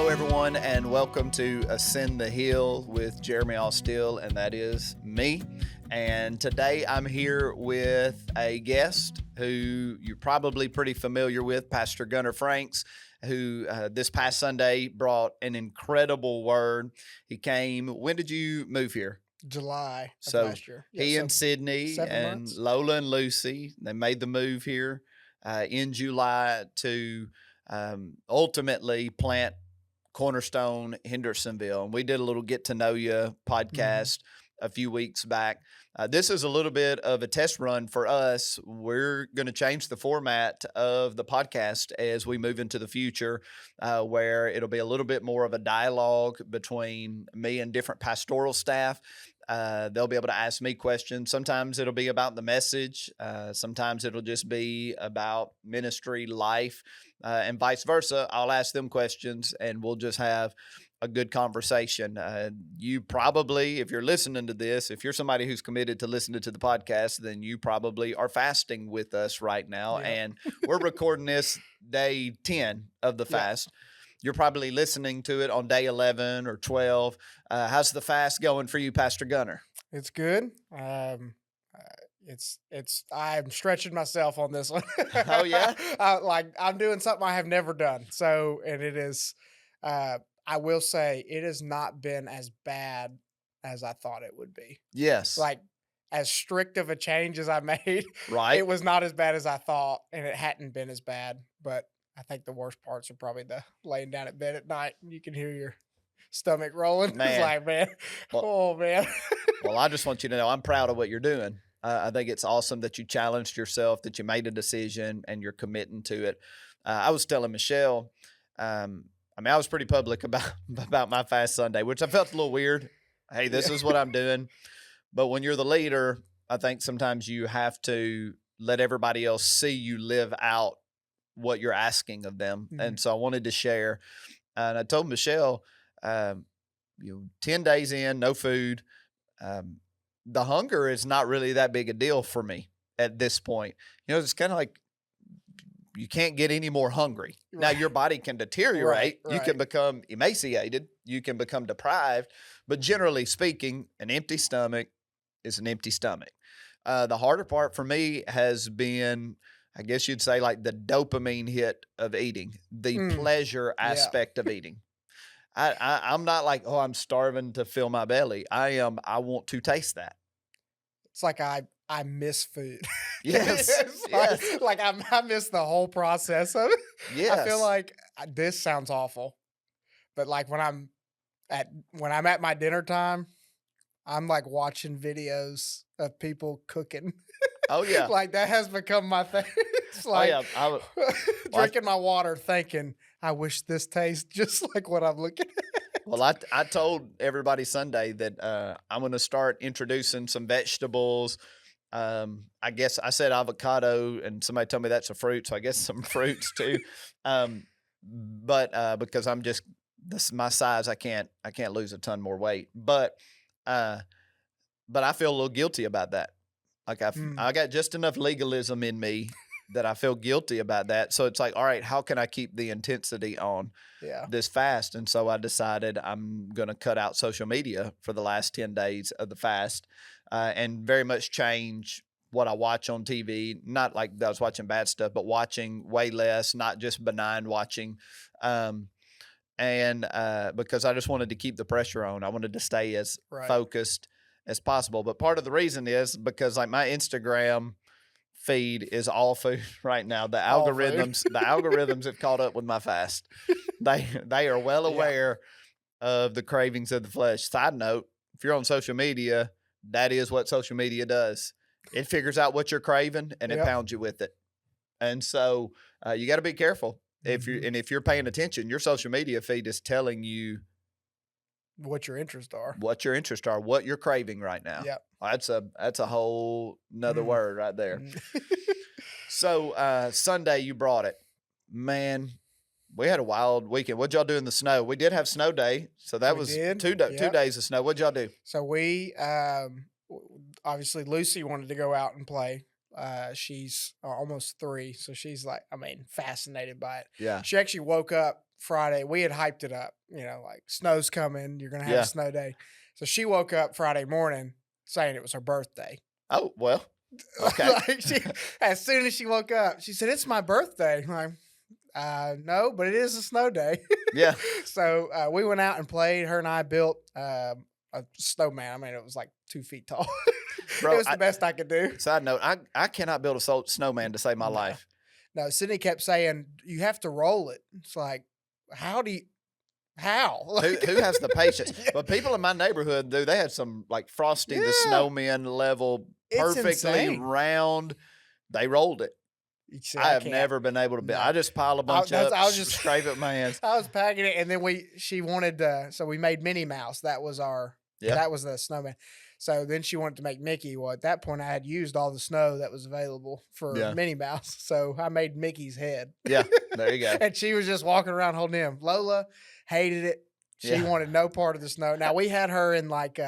Hello, everyone, and welcome to Ascend the Hill with Jeremy Austill, and that is me. And today I'm here with a guest who you're probably pretty familiar with, Pastor Gunner Franks, who this past Sunday brought an incredible word. He came, when did you move here? July of So last year. he and Sydney 7 and months. Lola and Lucy, they made the move here in July to ultimately plant Cornerstone, Hendersonville. And we did a little get to know you podcast a few weeks back. This is a little bit of a test run for us. We're going to change the format of the podcast as we move into the future, where it'll be a little bit more of a dialogue between me and different pastoral staff. They'll be able to ask me questions. Sometimes it'll be about the message. Sometimes it'll just be about ministry, life, and vice versa. I'll ask them questions and we'll just have a good conversation. You probably, if you're listening to this, if you're somebody who's committed to listening to the podcast, then you probably are fasting with us right now. Yeah. And we're recording this day 10 of the fast. You're probably listening to it on day 11 or 12. How's the fast going for you, Pastor Gunner? It's good. I'm stretching myself on this one. Oh, yeah? I'm doing something I have never done. So, and it is, I will say it has not been as bad as I thought it would be. Yes. Like, as strict of a change as I made, Right. it was not as bad as I thought, and it hadn't been as bad. But I think the worst parts are probably the laying down at bed at night. You can hear your stomach rolling. Man. It's like, man, Well, man. Well, I just want you to know I'm proud of what you're doing. I think it's awesome that you challenged yourself, that you made a decision, and you're committing to it. I was telling Michelle, I was pretty public about my fast Sunday, which I felt a little weird. Hey, this is what I'm doing. But when you're the leader, I think sometimes you have to let everybody else see you live out what you're asking of them. Mhm. And so I wanted to share. And I told Michelle, 10 days in, no food. The hunger is not really that big a deal for me at this point. It's kind of like you can't get any more hungry. Now, your body can deteriorate. Right. You can become emaciated. You can become deprived. But generally speaking, an empty stomach is an empty stomach. The harder part for me has been, I guess you'd say, like the dopamine hit of eating, the pleasure aspect of eating. I'm not like, oh, I'm starving to fill my belly. I want to taste that. It's like I miss food. Yes. Like I miss the whole process of it. Yes. I feel like this sounds awful, but like when I'm at my dinner time, I'm like watching videos of people cooking. Oh, yeah. Like that has become my thing. It's like drinking my water thinking, I wish this tastes just like what I'm looking at. Well, I told everybody Sunday that I'm going to start introducing some vegetables. I guess I said avocado, and somebody told me that's a fruit, so I guess some fruits too. But because I'm just my size, I can't lose a ton more weight. But I feel a little guilty about that. Like I got just enough legalism in me that I feel guilty about that. So it's like, all right, how can I keep the intensity on this fast? And so I decided I'm going to cut out social media for the last 10 days of the fast and very much change what I watch on TV. Not like that I was watching bad stuff, but watching way less, not just benign watching. And because I just wanted to keep the pressure on. I wanted to stay as focused as possible. But part of the reason is because like my Instagram feed is all food right now. The algorithms have caught up with my fast. They are well aware of the cravings of the flesh. Side note, if you're on social media, that is what social media does. It figures out what you're craving and it pounds you with it. And so you got to be careful. If you're paying attention, your social media feed is telling you what your interests are, what you're craving right now. Yep. That's a whole nother word right there. So Sunday you brought it, man. We had a wild weekend. What'd y'all do in the snow? We did have snow day, so that was 2 days of snow. What'd y'all do? So we obviously Lucy wanted to go out and play. She's almost 3, so she's like, fascinated by it. Yeah. She actually woke up Friday. We had hyped it up, like snow's coming. You're going to have Yeah. a snow day. So she woke up Friday morning saying it was her birthday. Oh, well, okay. Like as soon as she woke up, she said, "It's my birthday." I'm like, no, but it is a snow day. Yeah. So we went out and played. Her and I built a snowman. I mean, it was like 2 feet tall. Bro, it was the best I could do. Side note, I cannot build a snowman to save my life. No, Sydney kept saying, "You have to roll it." It's like, how? Who has the patience? Yeah. But people in my neighborhood, dude, they had some like Frosty the Snowman level, perfectly round. They rolled it. See, I have never been able to. I just pile a bunch up. I was just scrape it my hands. I was packing it, and then she wanted. So we made Minnie Mouse. That was our. Yeah. That was the snowman. So then she wanted to make Mickey. Well, at that point, I had used all the snow that was available for Minnie Mouse. So I made Mickey's head. Yeah, there you go. And she was just walking around holding him. Lola hated it. She wanted no part of the snow. Now, we had her in like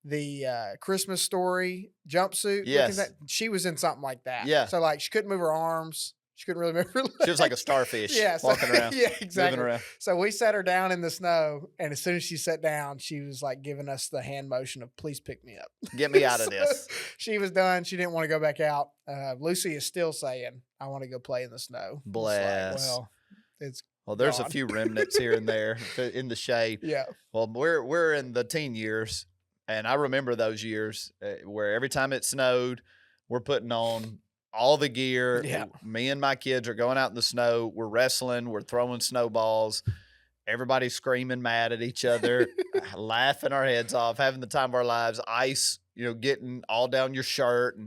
the Christmas Story jumpsuit. Yes. She was in something like that. Yeah. So like she couldn't move her arms. She couldn't really move her legs. She was like a starfish walking around. Yeah, exactly. Moving around. So we set her down in the snow, and as soon as she sat down, she was like giving us the hand motion of "Please pick me up, get me out of this." She was done. She didn't want to go back out. Lucy is still saying, "I want to go play in the snow." Bless. Well, there's a few remnants here and there in the shade. Yeah. Well, we're in the teen years, and I remember those years where every time it snowed, we're putting on all the gear. Yeah. Me and my kids are going out in the snow. We're wrestling. We're throwing snowballs. Everybody's screaming mad at each other, laughing our heads off, having the time of our lives. Ice, getting all down your shirt.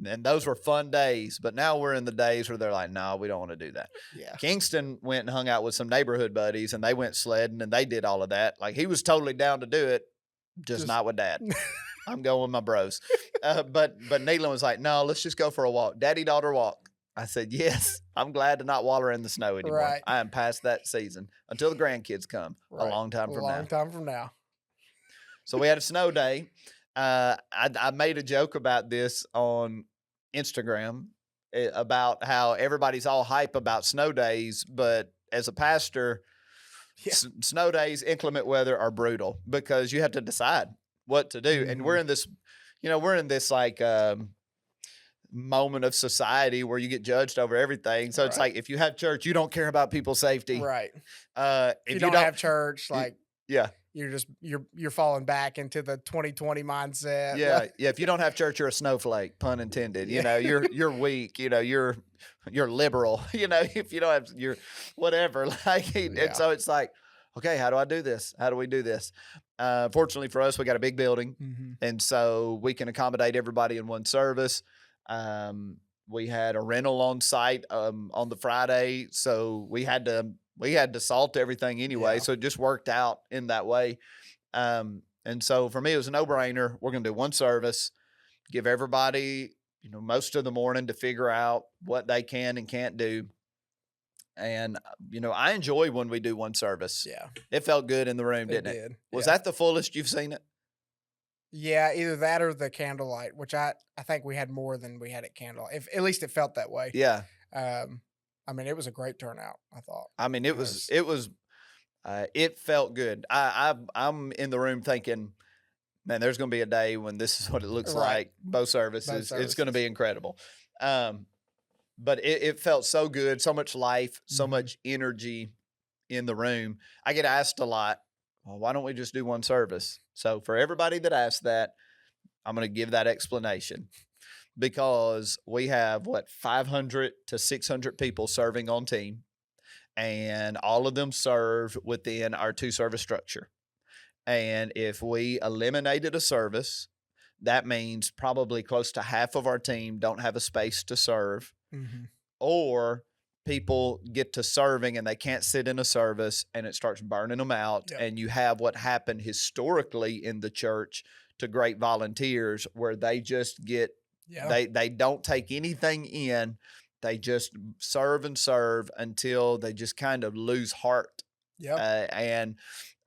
And those were fun days. But now we're in the days where they're like, no, we don't want to do that. Yeah. Kingston went and hung out with some neighborhood buddies, and they went sledding, and they did all of that. Like, he was totally down to do it, just not with Dad. I'm going with my bros. But Neelan was like, no, let's just go for a walk. Daddy-daughter walk. I said, yes, I'm glad to not waller in the snow anymore. Right. I am past that season until the grandkids come a long time from now. So we had a snow day. I made a joke about this on Instagram about how everybody's all hype about snow days, but as a pastor, snow days, inclement weather are brutal because you have to decide what to do. Mm-hmm. And we're in this like moment of society where you get judged over everything. So it's like, if you have church, you don't care about people's safety. Right. If you don't have church, like, yeah. You're falling back into the 2020 mindset. Yeah. Yeah. If you don't have church, you're a snowflake, pun intended. You're weak, you're liberal, if you don't have you're whatever. And so it's like, okay, how do I do this? How do we do this? Fortunately for us, we got a big building, and so we can accommodate everybody in one service. We had a rental on site on the Friday, so we had to salt everything anyway, so it just worked out in that way. And so for me, it was a no-brainer. We're going to do one service, give everybody, most of the morning to figure out what they can and can't do. And, I enjoy when we do one service. Yeah. It felt good in the room, didn't it? Was that the fullest you've seen it? Yeah, either that or the candlelight, which I think we had more than we had at candlelight. At least it felt that way. Yeah. I mean, it was a great turnout, I thought. I mean, it felt good. I'm in the room thinking, man, there's going to be a day when this is what it looks like. Both services. It's going to be incredible. But it felt so good, so much life, so much energy in the room. I get asked a lot, well, why don't we just do one service? So for everybody that asks that, I'm going to give that explanation. Because we have, 500 to 600 people serving on team, and all of them serve within our 2-service structure. And if we eliminated a service, that means probably close to half of our team don't have a space to serve, or people get to serving and they can't sit in a service and it starts burning them out. Yep. And you have what happened historically in the church to great volunteers where they just get They don't take anything in. They just serve and serve until they just kind of lose heart. Yeah.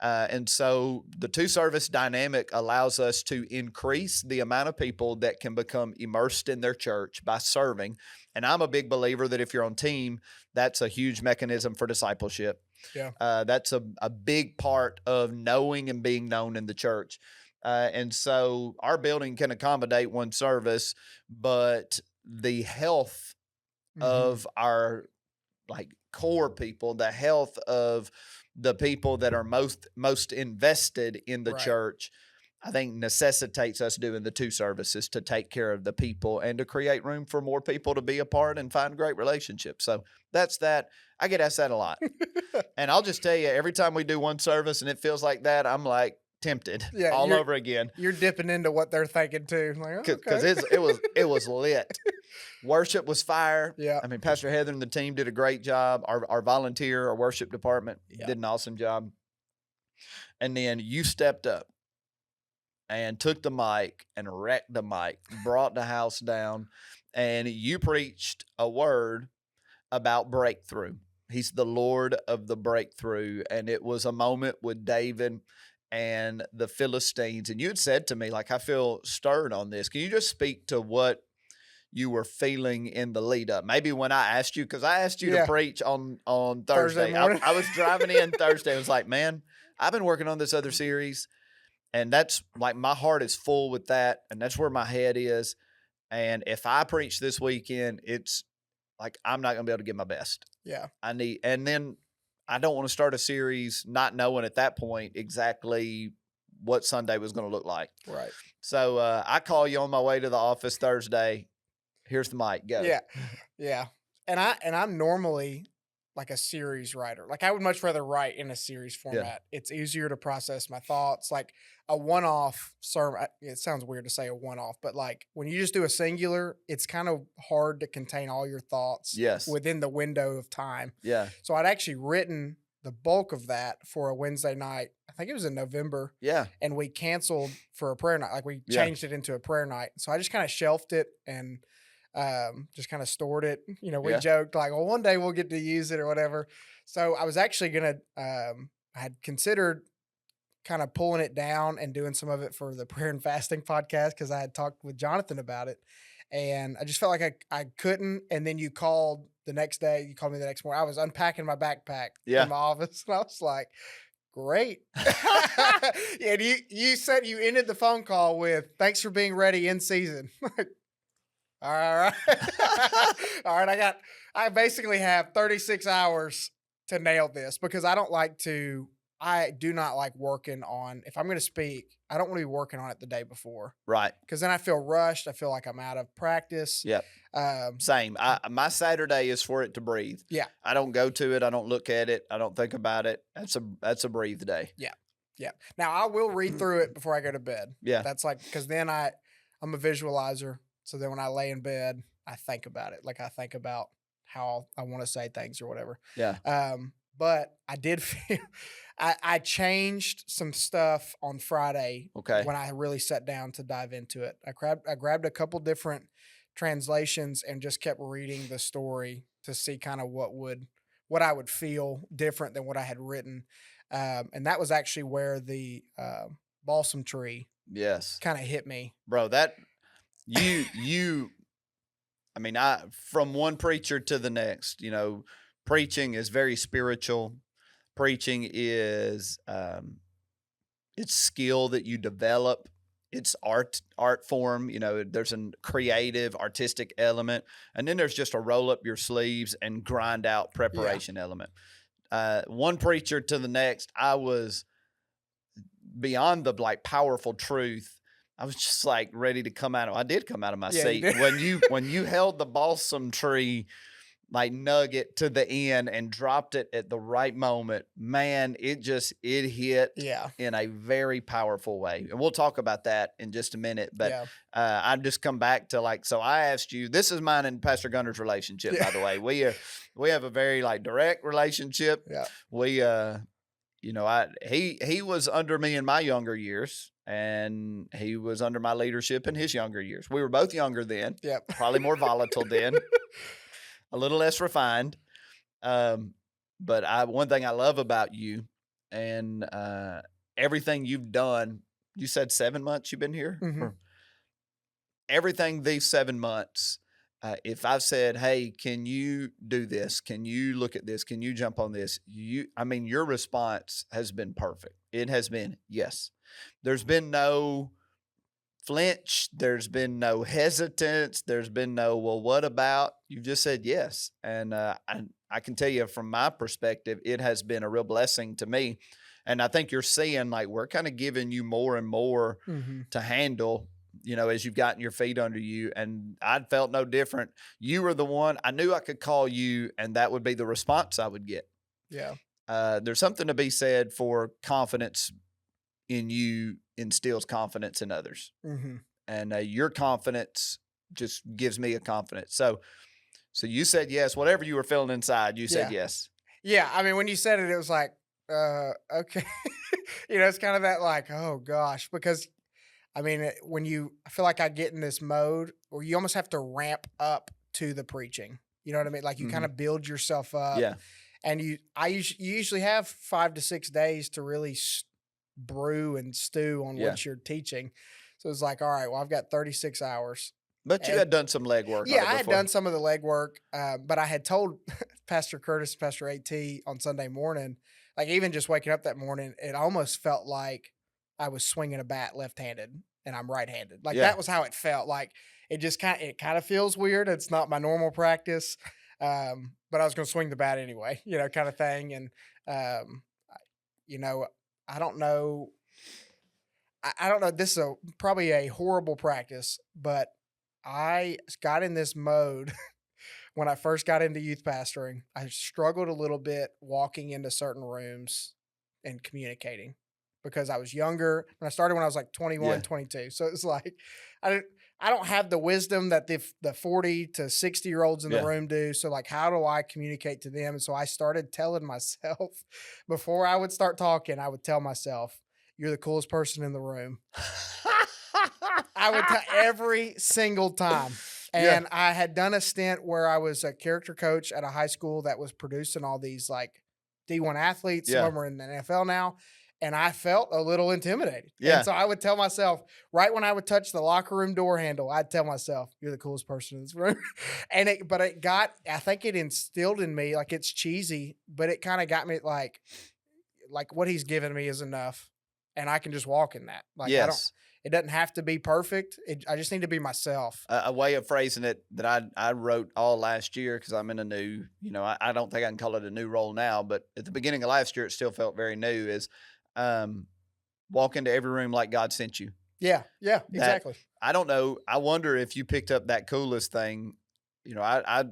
And so the two service dynamic allows us to increase the amount of people that can become immersed in their church by serving. And I'm a big believer that if you're on team, that's a huge mechanism for discipleship. Yeah. That's a big part of knowing and being known in the church. And so our building can accommodate one service, but the health of our core people, the health of the people that are most invested in the church, I think necessitates us doing the two services to take care of the people and to create room for more people to be a part and find great relationships. So that's that. I get asked that a lot. And I'll just tell you, every time we do one service and it feels like that, I'm like tempted all over again. You're dipping into what they're thinking too. Because it was lit. Worship was fire. Yeah. I mean, Pastor Heather and the team did a great job. Our volunteer, our worship department did an awesome job. And then you stepped up and took the mic and wrecked the mic, brought the house down, and you preached a word about breakthrough. He's the Lord of the breakthrough. And it was a moment with David and the Philistines. And you had said to me, I feel stirred on this. Can you just speak to what you were feeling in the lead up? Maybe when I asked you, because I asked you to preach on Thursday. I was driving in Thursday. I was like, man, I've been working on this other series. And that's my heart is full with that. And that's where my head is. And if I preach this weekend, it's I'm not going to be able to give my best. Yeah. And then I don't want to start a series not knowing at that point exactly what Sunday was going to look like. Right. So I call you on my way to the office Thursday. Here's the mic. Go. Yeah. Yeah. And I'm normally a series writer. I would much rather write in a series format. Yeah. It's easier to process my thoughts. A one-off sermon, it sounds weird to say a one-off, but when you just do a singular, it's kind of hard to contain all your thoughts within the window of time. Yeah. So I'd actually written the bulk of that for a Wednesday night. I think it was in November. Yeah. And we canceled for a prayer night. We changed it into a prayer night. So I just kind of shelved it and just kind of stored it. We joked well, one day we'll get to use it or whatever. So I was actually going to, I had considered kind of pulling it down and doing some of it for the prayer and fasting podcast, because I had talked with Jonathan about it, and I just felt like I couldn't. And then you called the next day. You called me the next morning. I was unpacking my backpack in my office, and I was like, great. And you said you ended the phone call with, thanks for being ready in season. All right. All right. I basically have 36 hours to nail this, because I do not like working on, if I'm going to speak, I don't want to be working on it the day before. Right. Because then I feel rushed. I feel like I'm out of practice. Yep. Same. My Saturday is for it to breathe. Yeah. I don't go to it. I don't look at it. I don't think about it. That's a breathe day. Yeah. Yeah. Now I will read through it before I go to bed. Yeah. That's because then I'm a visualizer. So then when I lay in bed, I think about it. I think about how I want to say things or whatever. Yeah. But I did feel I changed some stuff on Friday. Okay. When I really sat down to dive into it. I grabbed a couple different translations and just kept reading the story to see kind of what I would feel different than what I had written. And that was actually where the balsam tree kind of hit me. Bro, that from one preacher to the next, preaching is very spiritual. Preaching is it's skill that you develop. It's art form. There's a creative, artistic element, and then there's just a roll up your sleeves and grind out preparation element. One preacher to the next, I was beyond the powerful truth. I was just ready to come out of. I did come out of my seat when you held the balsam tree nugget to the end and dropped it at the right moment. Man, it hit in a very powerful way, and we'll talk about that in just a minute. But I just come back to so I asked you. This is mine and Pastor Gunner's relationship, by the way. We have a very direct relationship. Yeah, we he was under me in my younger years. And he was under my leadership in his younger years. We were both younger then. Yep. Probably more volatile then. A little less refined. But one thing I love about you and everything you've done. You said 7 months you've been here? Mm-hmm. Everything these 7 months, if I've said, hey, can you do this? Can you look at this? Can you jump on this? Your response has been perfect. It has been yes. There's been no flinch. There's been no hesitance. There's been no, well, what about? You've just said yes. And I can tell you from my perspective, it has been a real blessing to me. And I think you're seeing, like, we're kind of giving you more and more to handle, as you've gotten your feet under you. And I felt no different. You were the one, I knew I could call you and that would be the response I would get. Yeah. There's something to be said for confidence in you instills confidence in others. And your confidence just gives me a confidence. So you said yes, whatever you were feeling inside, you said yes. Yeah. I mean, when you said it was like, okay. It's kind of that like, oh gosh, because I mean, I feel like I get in this mode where you almost have to ramp up to the preaching. You know what I mean? Like you kind of build yourself up. Yeah. And you usually have 5 to 6 days to really brew and stew on what you're teaching. So it's like, all right, well, I've got 36 hours. But you had done some legwork. Yeah, I had done some of the legwork, but I had told Pastor Curtis, Pastor AT on Sunday morning, like even just waking up that morning, it almost felt like I was swinging a bat left-handed and I'm right-handed. Like that was how it felt. Like it kind of feels weird. It's not my normal practice, but I was going to swing the bat anyway, kind of thing. And I don't know. I don't know. This is probably a horrible practice, but I got in this mode when I first got into youth pastoring. I struggled a little bit walking into certain rooms and communicating because I was younger. When I started when I was like 21, 22. So it's like I don't have the wisdom that the 40 to 60-year-olds in the room do. So like, how do I communicate to them? And so I started telling myself before I would start talking, I would tell myself, you're the coolest person in the room. I would tell every single time. And I had done a stint where I was a character coach at a high school that was producing all these like D1 athletes. Some of them are in the NFL now. And I felt a little intimidated. Yeah. And so I would tell myself, right when I would touch the locker room door handle, I'd tell myself, you're the coolest person in this room. I think it instilled in me, like it's cheesy, but it kind of got me like what he's given me is enough. And I can just walk in that. Like it doesn't have to be perfect. I just need to be myself. A way of phrasing it that I wrote all last year, because I'm in a new, I don't think I can call it a new role now, but at the beginning of last year, it still felt very new, is walk into every room like God sent you. Yeah, exactly. I don't know. I wonder if you picked up that coolest thing. I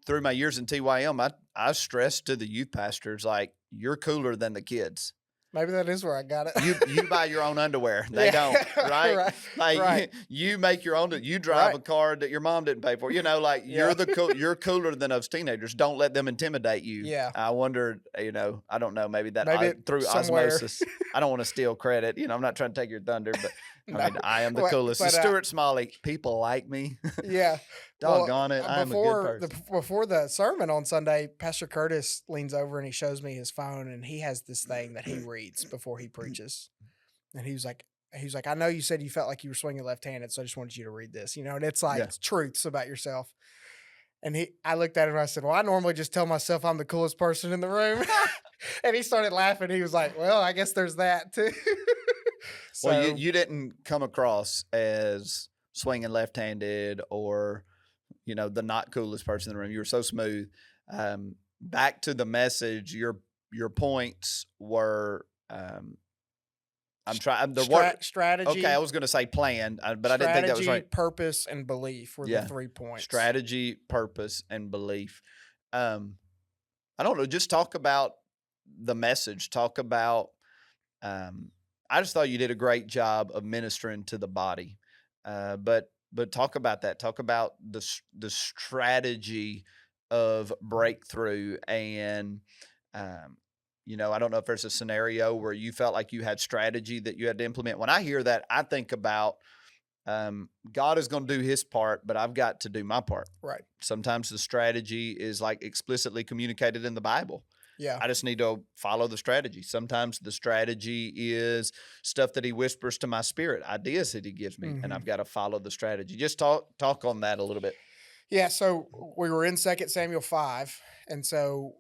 through my years in TYM, I stressed to the youth pastors, like, you're cooler than the kids. Maybe that is where I got it. You buy your own underwear. They don't, right? Like you make your own. You drive a car that your mom didn't pay for. You're cooler than those teenagers. Don't let them intimidate you. Yeah. I wondered. I don't know. Maybe through osmosis. I don't want to steal credit. I'm not trying to take your thunder, but I am the coolest. But, Stuart Smalley, people like me. Yeah. Doggone it. I'm a good person. Before the sermon on Sunday, Pastor Curtis leans over and he shows me his phone, and he has this thing that he reads before he preaches. And he was like, I know you said you felt like you were swinging left-handed, so I just wanted you to read this, and it's like it's truths about yourself. And I looked at him and I said, well, I normally just tell myself I'm the coolest person in the room. And he started laughing. He was like, well, I guess there's that too. So, well, you didn't come across as swinging left-handed or, the not coolest person in the room. You were so smooth. Back to the message, your points were, I'm trying the word strategy. Okay, I was going to say plan, but I didn't think that was right. Purpose and belief were the 3 points. Strategy, purpose, and belief. I don't know. Just talk about the message. Talk about. I just thought you did a great job of ministering to the body, but talk about that. Talk about the strategy of breakthrough, and I don't know if there's a scenario where you felt like you had strategy that you had to implement. When I hear that, I think about God is going to do his part, but I've got to do my part. Right. Sometimes the strategy is like explicitly communicated in the Bible. Yeah. I just need to follow the strategy. Sometimes the strategy is stuff that he whispers to my spirit, ideas that he gives me, and I've got to follow the strategy. Just talk on that a little bit. Yeah, so we were in 2 Samuel 5, and so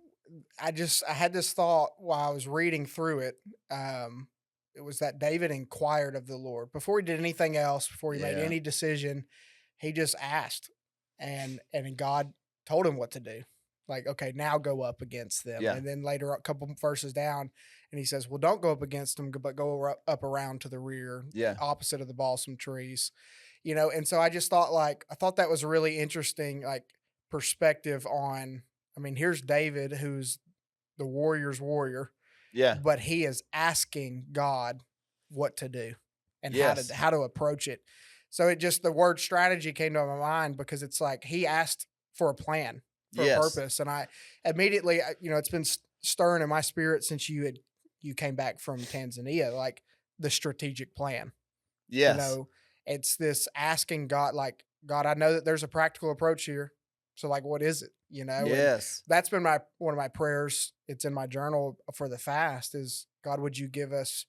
I had this thought while I was reading through it. It was that David inquired of the Lord before he did anything else, before he made any decision. He just asked, and God told him what to do. Like, okay, now go up against them. Yeah. And then later, a couple verses down, and he says, well, don't go up against them, but go up around to the rear, opposite of the balsam trees. And so I just thought, I thought that was a really interesting, perspective on, I mean, here's David, who's the warrior's warrior. Yeah. But he is asking God what to do and how to approach it. So the word strategy came to my mind because it's like he asked for a plan, for a purpose. And I immediately, it's been stirring in my spirit since you came back from Tanzania, like the strategic plan. Yes. It's this asking God, God, I know that there's a practical approach here. So what is it? Yes. And that's been one of my prayers. It's in my journal for the fast is, God, would you give us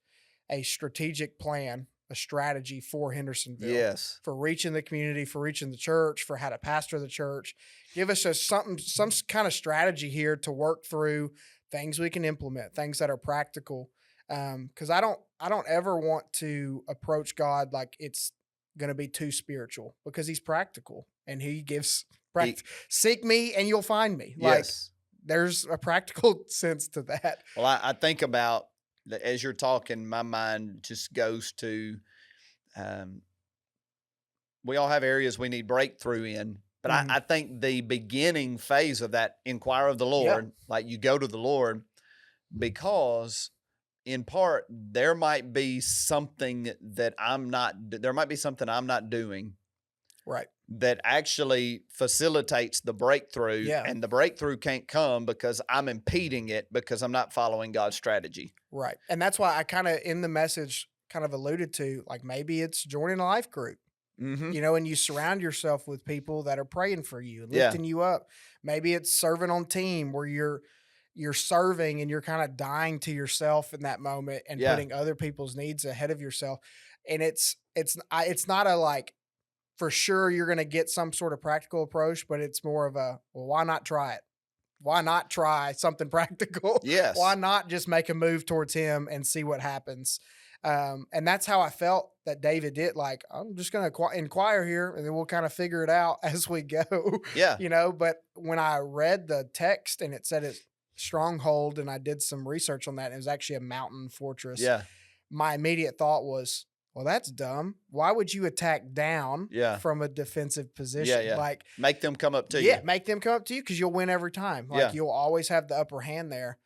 a strategic plan, a strategy for Hendersonville? Yes. For reaching the community, for reaching the church, for how to pastor the church. Give us some kind of strategy here to work through things we can implement, things that are practical. Because I don't ever want to approach God like it's going to be too spiritual, because he's practical and he gives seek me and you'll find me. Yes. There's a practical sense to that. Well, I think about, as you're talking, my mind just goes to, we all have areas we need breakthrough in, but I think the beginning phase of that, inquire of the Lord, like you go to the Lord, because in part, there might be something I'm not doing. Right. That actually facilitates the breakthrough. Yeah. And the breakthrough can't come because I'm impeding it because I'm not following God's strategy. Right. And that's why I kind of, in the message, kind of alluded to, maybe it's joining a life group. Mm-hmm. And you surround yourself with people that are praying for you and lifting you up. Maybe it's serving on team where you're serving and you're kind of dying to yourself in that moment and putting other people's needs ahead of yourself. And it's not a for sure you're going to get some sort of practical approach, but it's more of a, well, why not try it? Why not try something practical? Yes. Why not just make a move towards him and see what happens? And that's how I felt that David did. I'm just going to inquire here and then we'll kind of figure it out as we go. Yeah. But when I read the text and it said it's stronghold, and I did some research on that, and it was actually a mountain fortress. Yeah. My immediate thought was, well, that's dumb. Why would you attack down from a defensive position? Yeah. Make them come up to you. Yeah, make them come up to you because you'll win every time. You'll always have the upper hand there.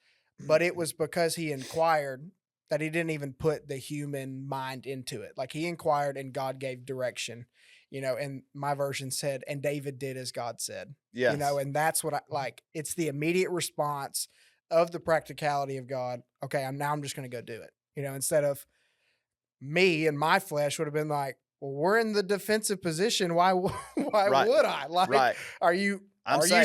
But it was because he inquired that he didn't even put the human mind into it. He inquired and God gave direction, and my version said, and David did as God said. Yes. And that's what I like. It's the immediate response of the practicality of God. Okay, I'm just going to go do it. Instead of me and my flesh would have been like, well, we're in the defensive position. Why would I? Are you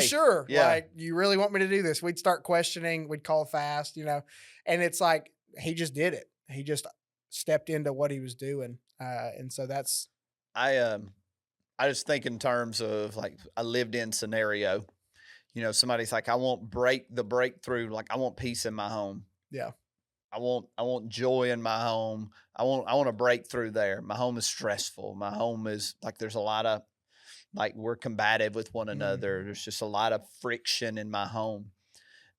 sure? Yeah. You really want me to do this? We'd start questioning. We'd call fast, and it's like, he just did it. He just stepped into what he was doing. And so that's, I just think in terms of a lived in scenario, somebody's like, I want the breakthrough. I want peace in my home. Yeah. I want joy in my home. I want a breakthrough there. My home is stressful. My home is there's a lot of we're combative with one another. Mm-hmm. There's just a lot of friction in my home.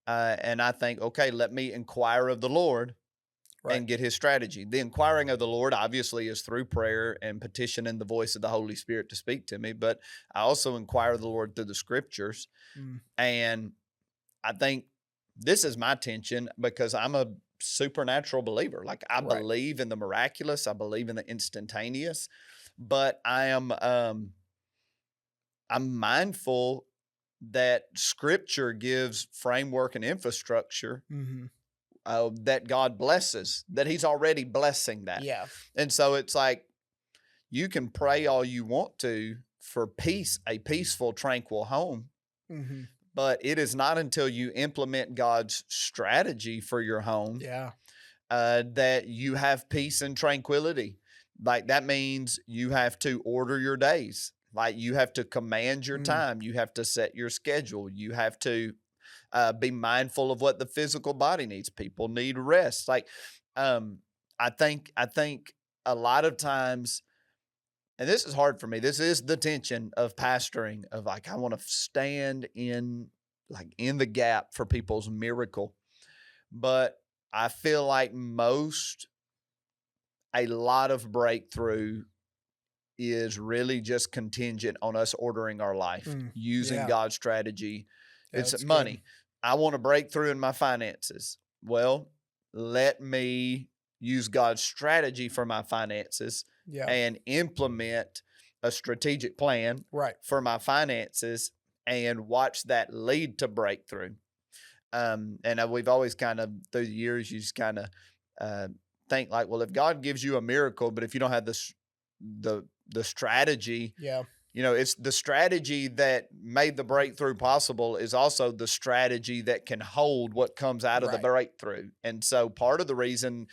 And I think, okay, let me inquire of the Lord and get his strategy. The inquiring of the Lord obviously is through prayer and petitioning the voice of the Holy Spirit to speak to me. But I also inquire of the Lord through the scriptures. And I think this is my tension because I'm a supernatural believer. I believe in the miraculous. I believe in the instantaneous, but I'm mindful that scripture gives framework and infrastructure that God blesses, that he's already blessing that. Yeah. And so it's you can pray all you want to for peace, a peaceful, tranquil home. But it is not until you implement God's strategy for your home that you have peace and tranquility. Like that means you have to order your days. Like you have to command your time. You have to set your schedule. You have to be mindful of what the physical body needs. People need rest. Like I think a lot of times, and this is hard for me. This is the tension of pastoring, of like, I want to stand in the gap for people's miracle. But I feel like a lot of breakthrough is really just contingent on us ordering our life, using God's strategy. It's money. Good. I want to break through in my finances. Well, let me use God's strategy for my finances and implement a strategic plan for my finances and watch that lead to breakthrough. And we've always kind of, through the years, you just kind of think like, well, if God gives you a miracle, but if you don't have the strategy, it's the strategy that made the breakthrough possible is also the strategy that can hold what comes out of the breakthrough. And so part of the reason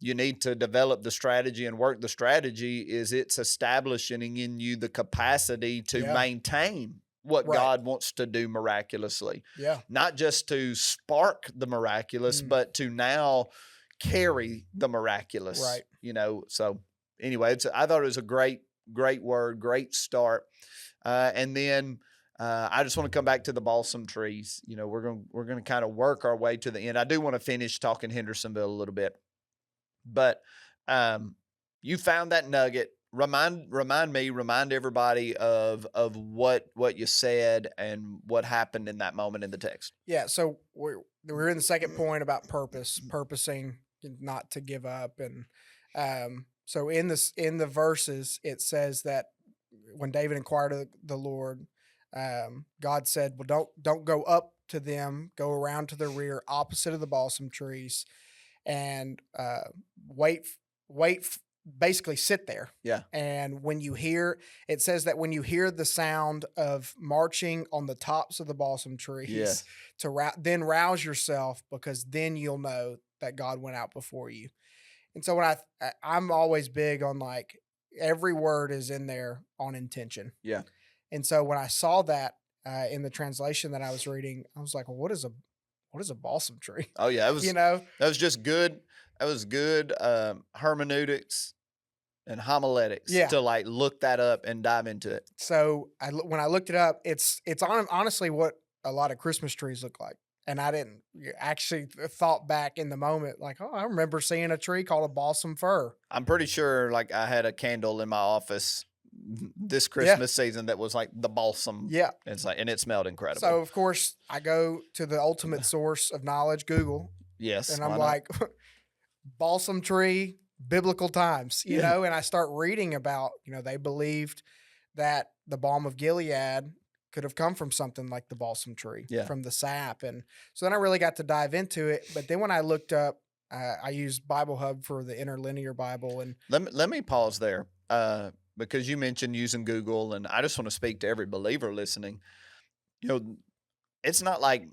you need to develop the strategy and work the strategy is it's establishing in you the capacity to maintain what God wants to do miraculously. Not just to spark the miraculous, but to now carry the miraculous. So anyway, I thought it was a great word, great start. And then I just want to come back to the balsam trees. We're going to kind of work our way to the end. I do want to finish talking Hendersonville a little bit, but you found that nugget. Remind everybody of what you said and what happened in that moment in the text. Yeah. So we're in the second point about purposing not to give up. And so in the verses, it says that when David inquired of the Lord, God said, well, don't go up to them, go around to the rear opposite of the balsam trees and basically sit there. Yeah. And when you hear, it says that when you hear the sound of marching on the tops of the balsam trees, then rouse yourself, because then you'll know that God went out before you. And so when I'm always big on like every word is in there on intention. Yeah. And so when I saw that in the translation that I was reading, I was like, well, what is a balsam tree? Oh yeah. It was, that was just good. That was good hermeneutics and homiletics to like look that up and dive into it. So when I looked it up, it's honestly what a lot of Christmas trees look like. And I didn't actually thought back in the moment, like, oh, I remember seeing a tree called a balsam fir. I'm pretty sure like I had a candle in my office this Christmas season that was like the balsam. Yeah. And it smelled incredible. So of course I go to the ultimate source of knowledge, Google. Yes. And I'm like, balsam tree, biblical times, you know, and I start reading about, they believed that the balm of Gilead could have come from something like the balsam tree, from the sap. And so then I really got to dive into it. But then when I looked up, I used Bible Hub for the Interlinear Bible. And let me pause there because you mentioned using Google, and I just want to speak to every believer listening. It's not like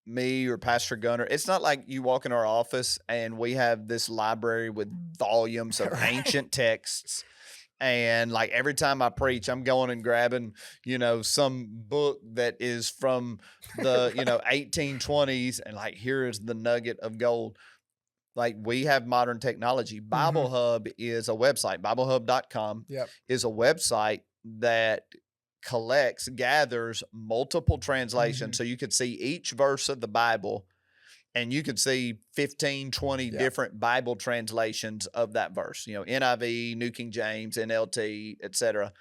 me or Pastor Gunner. It's not like you walk in our office and we have this library with volumes of ancient texts. And like every time I preach, I'm going and grabbing, some book that is from the, 1820s. And like, here is the nugget of gold. Like we have modern technology. Bible Hub is a website. BibleHub.com is a website that gathers multiple translations. So you could see each verse of the Bible. And you could see 15, 20 different Bible translations of that verse, NIV, New King James, NLT, etc.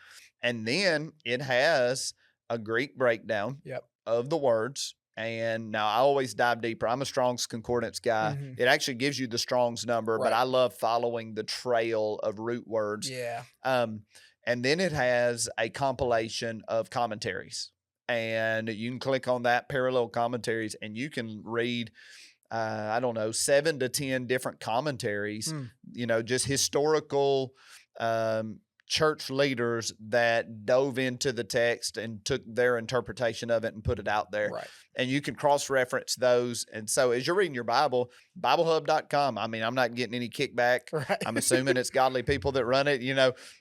And then it has a Greek breakdown of the words. And now I always dive deeper. I'm a Strong's Concordance guy. It actually gives you the Strong's number, but I love following the trail of root words. Yeah. And then it has a compilation of commentaries. And you can click on that, parallel commentaries, and you can read, 7 to 10 different commentaries, just historical church leaders that dove into the text and took their interpretation of it and put it out there. Right. And you can cross-reference those. And so as you're reading your Bible, BibleHub.com, I mean, I'm not getting any kickback. Right. I'm assuming it's godly people that run it,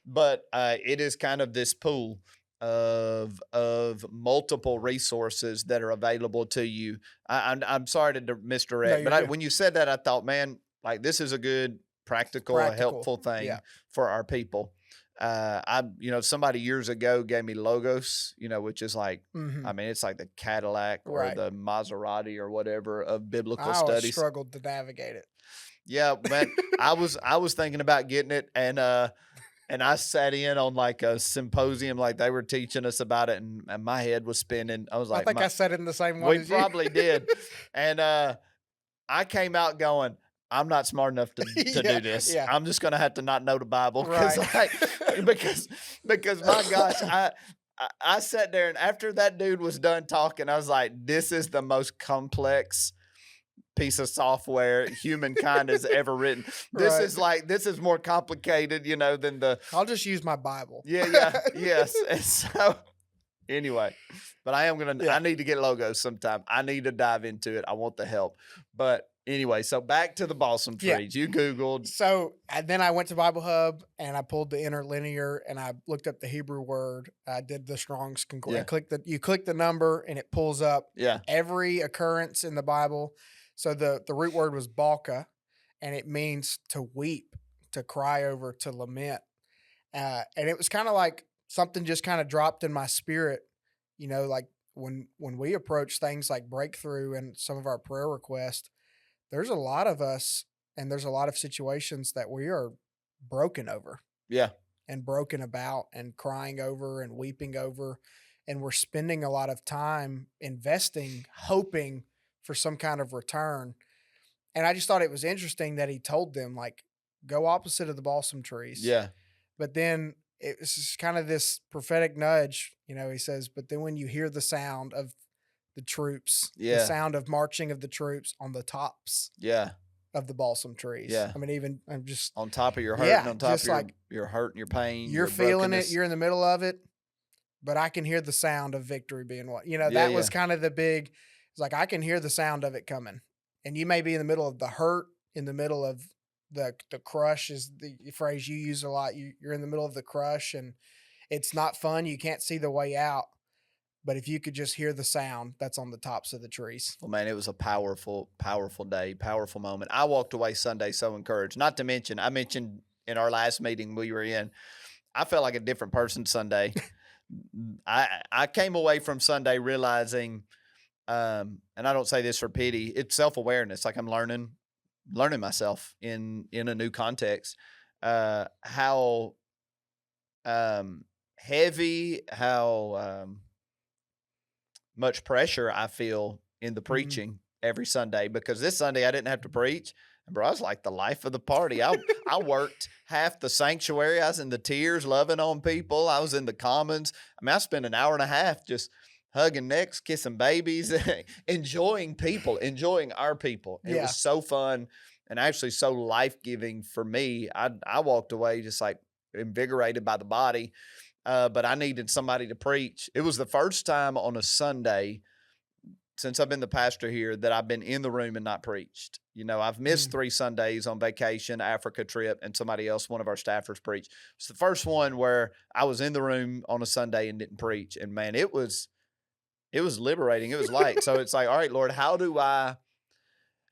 but it is kind of this pool of multiple resources that are available to you. I'm sorry to misdirect, but when you said that, I thought, man, like this is a good, practical, helpful thing for our people. Somebody years ago gave me Logos, which is like, I mean, it's like the Cadillac or the Maserati or whatever of biblical studies. I struggled to navigate it. Yeah, man, I was thinking about getting it, and I sat in on like a symposium, like they were teaching us about it, and my head was spinning. I was like, I think I sat in the same one. We probably did, and I came out going, I'm not smart enough to do this. Yeah. I'm just gonna have to not know the Bible, because my gosh, I sat there, and after that dude was done talking, I was like, this is the most complex piece of software humankind has ever written. This is more complicated, than the. I'll just use my Bible. Yes. And so anyway, but I am gonna. I need to get Logos sometime. I need to dive into it. I want the help, but. Anyway, so back to the balsam trees. You Googled. So and then I went to Bible Hub and I pulled the interlinear and I looked up the Hebrew word. I did the Strong's Concordance. You click the number and it pulls up every occurrence in the Bible. So the root word was balka, and it means to weep, to cry over, to lament. And it was kind of like something just kind of dropped in my spirit, like when we approach things like breakthrough and some of our prayer requests. There's a lot of us and there's a lot of situations that we are broken over. Yeah. And broken about and crying over and weeping over. And we're spending a lot of time investing, hoping for some kind of return. And I just thought it was interesting that he told them, like, go opposite of the balsam trees. Yeah. But then it's kind of this prophetic nudge, he says, but then when you hear the sound of the troops, the sound of marching of the troops on the tops of the balsam trees. Yeah. I mean, even I'm just on top of your hurt and on top of your hurt and your pain. You're feeling it. You're in the middle of it, but I can hear the sound of victory being what, that was kind of the big, it's like, I can hear the sound of it coming, and you may be in the middle of the hurt, in the middle of the crush is the phrase you use a lot. You're in the middle of the crush and it's not fun. You can't see the way out. But if you could just hear the sound that's on the tops of the trees. Well, man, it was a powerful, powerful day, powerful moment. I walked away Sunday so encouraged. Not to mention, I mentioned in our last meeting we were in, I felt like a different person Sunday. I came away from Sunday realizing, and I don't say this for pity, it's self-awareness. Like I'm learning myself in a new context, how heavy, how much pressure I feel in the preaching every Sunday, because this Sunday I didn't have to preach. And bro, I was like the life of the party. I worked half the sanctuary. I was in the tiers, loving on people. I was in the commons. I mean, I spent an hour and a half just hugging necks, kissing babies, enjoying people, enjoying our people. It was so fun and actually so life-giving for me. I walked away just like invigorated by the body. But I needed somebody to preach. It was the first time on a Sunday since I've been the pastor here that I've been in the room and not preached. I've missed 3 Sundays on vacation, Africa trip, and somebody else, one of our staffers, preached. It's the first one where I was in the room on a Sunday and didn't preach. And man, it was liberating. It was light. So it's like, all right, Lord, how do I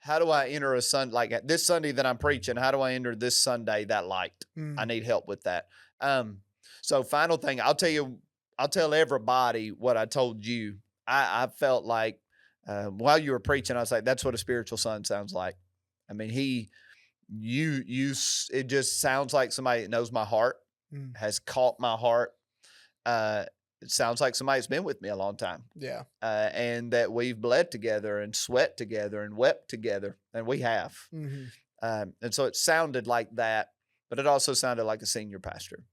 enter a Sunday, like this Sunday that I'm preaching, how do I enter this Sunday that light? I need help with that. So final thing, I'll tell everybody what I told you. I felt like while you were preaching, I was like, that's what a spiritual son sounds like. I mean, it just sounds like somebody that knows my heart, has caught my heart. It sounds like somebody that's been with me a long time. Yeah. And that we've bled together and sweat together and wept together, and we have. Mm-hmm. And so it sounded like that, but it also sounded like a senior pastor.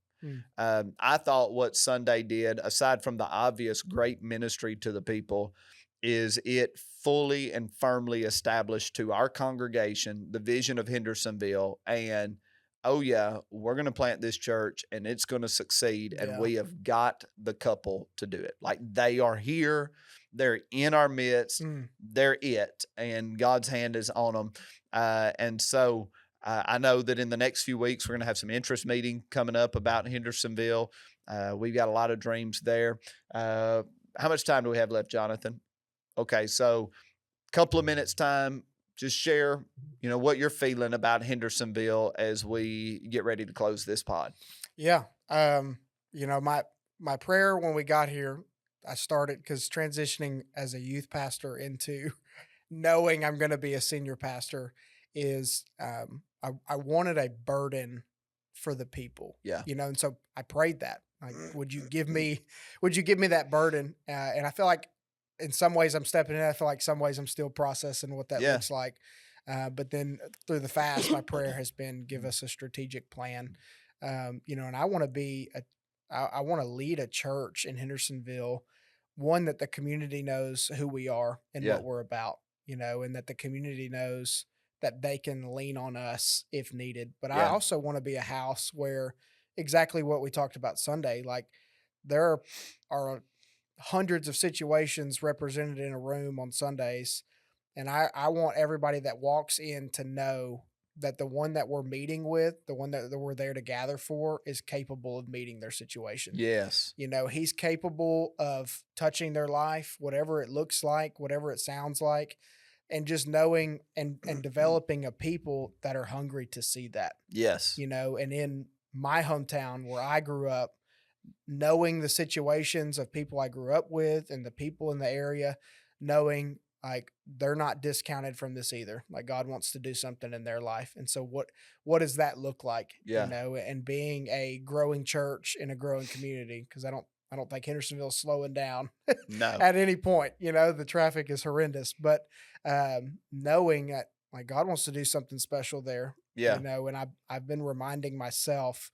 I thought what Sunday did, aside from the obvious great ministry to the people, is it fully and firmly established to our congregation the vision of Hendersonville and oh yeah, we're going to plant this church and it's going to succeed. And we have got the couple to do it. Like, they are here. They're in our midst. They're it. And God's hand is on them. And so I know that in the next few weeks, we're going to have some interest meeting coming up about Hendersonville. We've got a lot of dreams there. How much time do we have left, Jonathan? Okay. So a couple of minutes time. Just share, what you're feeling about Hendersonville as we get ready to close this pod. Yeah. My prayer when we got here, I started because transitioning as a youth pastor into knowing I'm going to be a senior pastor is I wanted a burden for the people. Yeah. And so I prayed that. Like, would you give me that burden? And I feel like in some ways I'm stepping in. I feel like some ways I'm still processing what that looks like. But then through the fast, my prayer has been, give us a strategic plan. And I want to I want to lead a church in Hendersonville, one that the community knows who we are and what we're about, and that the community knows that they can lean on us if needed. But I also want to be a house where exactly what we talked about Sunday, like there are hundreds of situations represented in a room on Sundays. And I want everybody that walks in to know that the one that we're meeting with, the one that we're there to gather for, is capable of meeting their situation. Yes. He's capable of touching their life, whatever it looks like, whatever it sounds like, and just knowing and developing a people that are hungry to see that. Yes. And in my hometown where I grew up, knowing the situations of people I grew up with and the people in the area, knowing like they're not discounted from this either. Like, God wants to do something in their life. And so what does that look like? Yeah. And being a growing church in a growing community, because I don't think Hendersonville's slowing down at any point. The traffic is horrendous, but knowing that like God wants to do something special there. Yeah. And I've been reminding myself,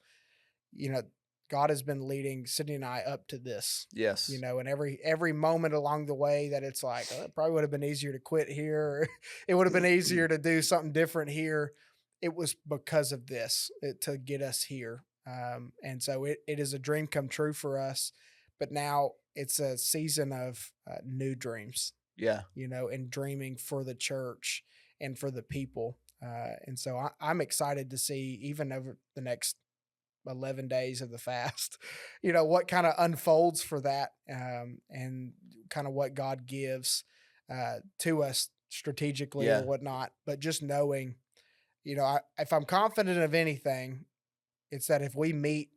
God has been leading Sydney and I up to this. Yes. And every moment along the way that it's like, it probably would have been easier to quit here. Or it would have been easier to do something different here. It was because of this to get us here. And so it is a dream come true for us. But now it's a season of new dreams. Yeah. And dreaming for the church and for the people. And so I'm excited to see, even over the next 11 days of the fast, what kind of unfolds for that, and kind of what God gives to us strategically or whatnot. But just knowing, if I'm confident of anything, it's that if we meet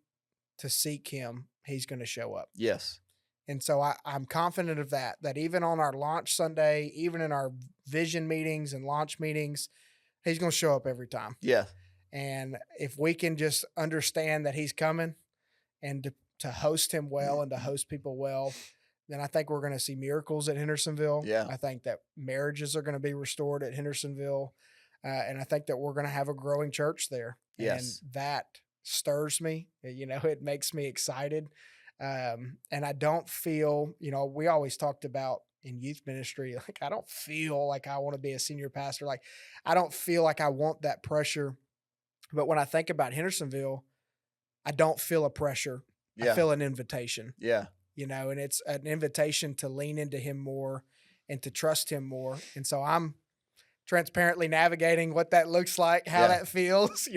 to seek him, he's going to show up. Yes. And so I'm confident of that even on our launch Sunday, even in our vision meetings and launch meetings, he's going to show up every time. Yeah. And if we can just understand that he's coming and to host him well and to host people well, then I think we're going to see miracles at Hendersonville. Yeah. I think that marriages are going to be restored at Hendersonville. And I think that we're going to have a growing church there. Yes. And that stirs me. It makes me excited. And I don't feel, we always talked about in youth ministry, like, I don't feel like I want to be a senior pastor. Like, I don't feel like I want that pressure. But when I think about Hendersonville, I don't feel a pressure. Yeah. I feel an invitation. Yeah. And it's an invitation to lean into him more and to trust him more. And so I'm transparently navigating what that looks like, how that feels.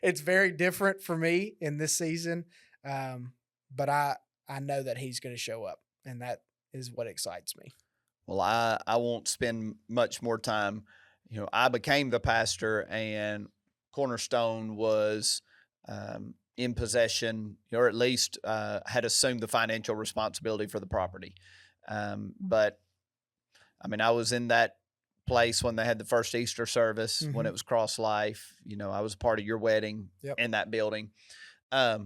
It's very different for me in this season. But I know that he's going to show up, and that is what excites me. Well, I won't spend much more time. I became the pastor, and Cornerstone was in possession, or at least had assumed the financial responsibility for the property. But I mean, I was in that place when they had the first Easter service, when it was Cross Life. I was a part of your wedding in that building. I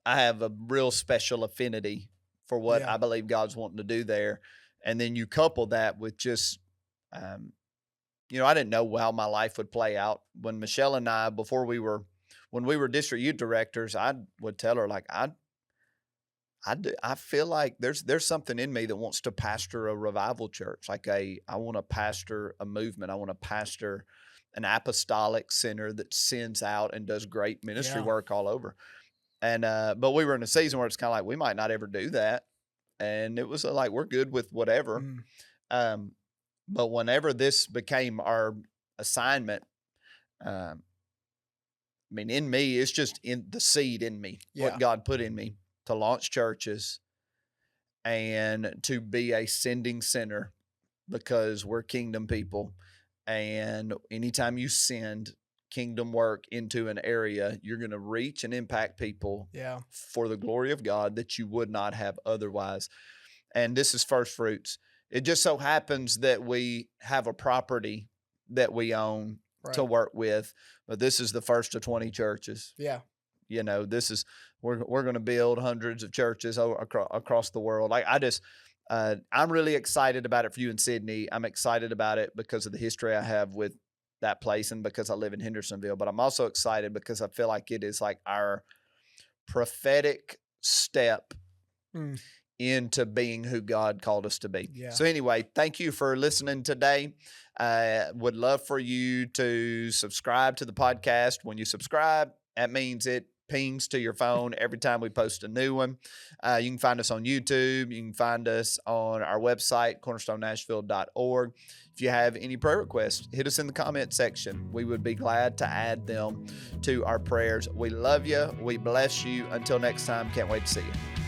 have a real special affinity for what I believe God's wanting to do there. And then you couple that with just, I didn't know how my life would play out. When Michelle and I, when we were district youth directors, I would tell her, like, I feel like there's something in me that wants to pastor a revival church. Like I want to pastor a movement. I want to pastor an apostolic center that sends out and does great ministry work all over. And but we were in a season where it's kind of like we might not ever do that, and it was like we're good with whatever. But whenever this became our assignment, I mean, in me, it's just in the seed in me, what God put in me to launch churches and to be a sending center, because we're kingdom people. And anytime you send kingdom work into an area, you're going to reach and impact people for the glory of God that you would not have otherwise. And this is first fruits. It just so happens that we have a property that we own to work with, but this is the first of 20 churches. You know, this is, we're going to build hundreds of churches across the world. Like I'm really excited about it for you in Sydney. I'm excited about it because of the history I have with that place and because I live in Hendersonville, but I'm also excited because I feel like it is like our prophetic step into being who God called us to be. So anyway, thank you for listening today. Would love for you to subscribe to the podcast. When you subscribe, that means it pings to your phone every time we post a new one. You can find us on YouTube. You can find us on our website, cornerstonenashville.org. If you have any prayer requests, hit us in the comment section. We would be glad to add them to our prayers. We love you. We bless you. Until next time, can't wait to see you.